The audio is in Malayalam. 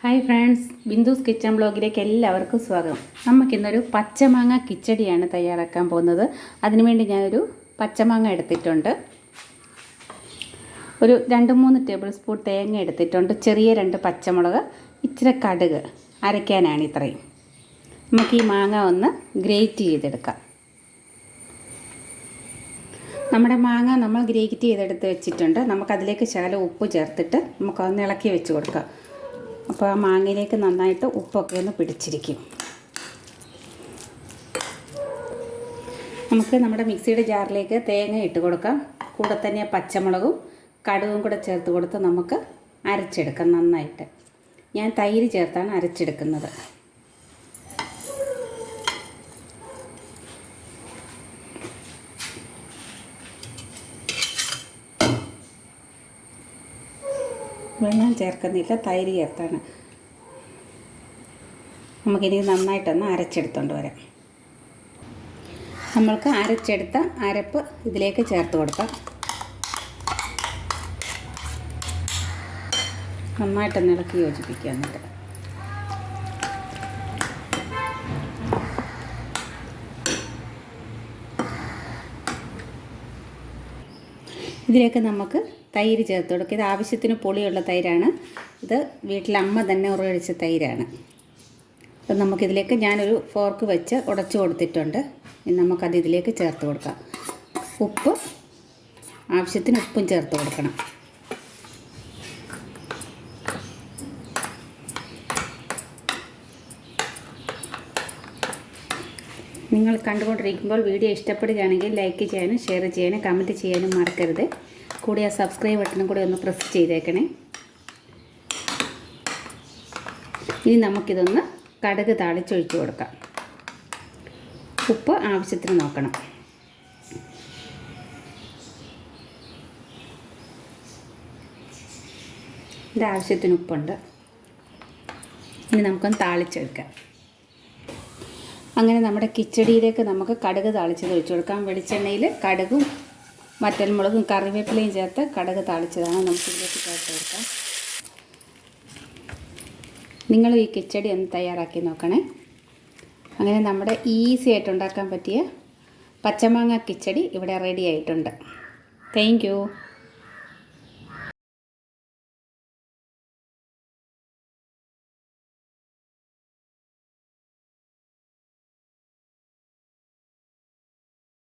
ഹായ് ഫ്രണ്ട്സ്, ബിന്ദുസ് കിച്ചൺ ബ്ലോഗിലേക്ക് എല്ലാവർക്കും സ്വാഗതം. നമുക്കിന്നൊരു പച്ചമാങ്ങ കിച്ചടിയാണ് തയ്യാറാക്കാൻ പോകുന്നത്. അതിനുവേണ്ടി ഞാനൊരു പച്ചമാങ്ങ എടുത്തിട്ടുണ്ട്, ഒരു 2-3 ടേബിൾ സ്പൂൺ തേങ്ങ എടുത്തിട്ടുണ്ട്, ചെറിയ 2 പച്ചമുളക്, ഇച്ചിരി കടുക് അരയ്ക്കാനാണ് ഇത്രയും. നമുക്ക് ഈ മാങ്ങ ഒന്ന് ഗ്രേറ്റ് ചെയ്തെടുക്കാം. നമ്മുടെ മാങ്ങ നമ്മൾ ഗ്രേറ്റ് ചെയ്തെടുത്ത് വെച്ചിട്ടുണ്ട്. നമുക്കതിലേക്ക് ശകലം ഉപ്പ് ചേർത്തിട്ട് നമുക്കൊന്ന് ഇളക്കി വെച്ച് കൊടുക്കാം. അപ്പോൾ ആ മാങ്ങയിലേക്ക് നന്നായിട്ട് ഉപ്പൊക്കെ ഒന്ന് പിടിച്ചിരിക്കും. നമുക്ക് നമ്മുടെ മിക്സിയുടെ ജാറിലേക്ക് തേങ്ങ ഇട്ട് കൊടുക്കാം. കൂടെ തന്നെ പച്ചമുളകും കടുകും കൂടെ ചേർത്ത് കൊടുത്ത് നമുക്ക് അരച്ചെടുക്കാം നന്നായിട്ട്. ഞാൻ തൈര് ചേർത്താണ് അരച്ചെടുക്കുന്നത്. വെള്ളം ചേർക്കുന്നില്ല, തൈര് ചേർത്താണ്. നമുക്കിനി നന്നായിട്ടൊന്ന് അരച്ചെടുത്തോണ്ട് വരാം. നമ്മൾക്ക് അരച്ചെടുത്ത അരപ്പ് ഇതിലേക്ക് ചേർത്ത് കൊടുക്കാം. നന്നായിട്ടൊന്ന് ഇളക്കി യോജിപ്പിക്കുക. എന്നിട്ട് ഇതിലേക്ക് നമുക്ക് തൈര് ചേർത്ത് കൊടുക്കുക. ഇത് ആവശ്യത്തിന് പുളിയുള്ള തൈരാണ്. ഇത് വീട്ടിലമ്മ തന്നെ ഉറയൊഴിച്ച തൈരാണ്. അപ്പം നമുക്കിതിലേക്ക് ഞാനൊരു ഫോർക്ക് വെച്ച് ഉടച്ചു കൊടുത്തിട്ടുണ്ട്. നമുക്കത് ഇതിലേക്ക് ചേർത്ത് കൊടുക്കാം. ഉപ്പ് ആവശ്യത്തിന് ഉപ്പും ചേർത്ത് കൊടുക്കണം. നിങ്ങൾ കണ്ടുകൊണ്ടിരിക്കുമ്പോൾ വീഡിയോ ഇഷ്ടപ്പെടുകയാണെങ്കിൽ ലൈക്ക് ചെയ്യാനും ഷെയർ ചെയ്യാനും കമൻറ്റ് ചെയ്യാനും മറക്കരുത്. കൂടി ആ സബ്സ്ക്രൈബ് ബട്ടണും കൂടി ഒന്ന് പ്രസ് ചെയ്തേക്കണേ. ഇനി നമുക്കിതൊന്ന് കടുക് താളിച്ചൊഴിച്ച് കൊടുക്കാം. ഉപ്പ് ആവശ്യത്തിന് നോക്കണം. ഇത് ആവശ്യത്തിന് ഉപ്പുണ്ട്. ഇനി നമുക്കൊന്ന് താളിച്ചെടുക്കാം. അങ്ങനെ നമ്മുടെ കിച്ചടിയിലേക്ക് നമുക്ക് കടുക് താളിച്ചത് ഒഴിച്ചു കൊടുക്കാം. വെളിച്ചെണ്ണയിൽ കടുകും വറ്റൽമുളകും കറിവേപ്പിലയും ചേർത്ത് കടുക് താളിച്ചതാണ് നമുക്കിതിലേക്ക് ചേർത്ത് കൊടുക്കാം. നിങ്ങൾ ഈ കിച്ചടി ഒന്ന് തയ്യാറാക്കി നോക്കണേ. അങ്ങനെ നമ്മുടെ ഈസി ആയിട്ട് ഉണ്ടാക്കാൻ പറ്റിയ പച്ചമാങ്ങ കിച്ചടി ഇവിടെ റെഡി ആയിട്ടുണ്ട്. Thank you.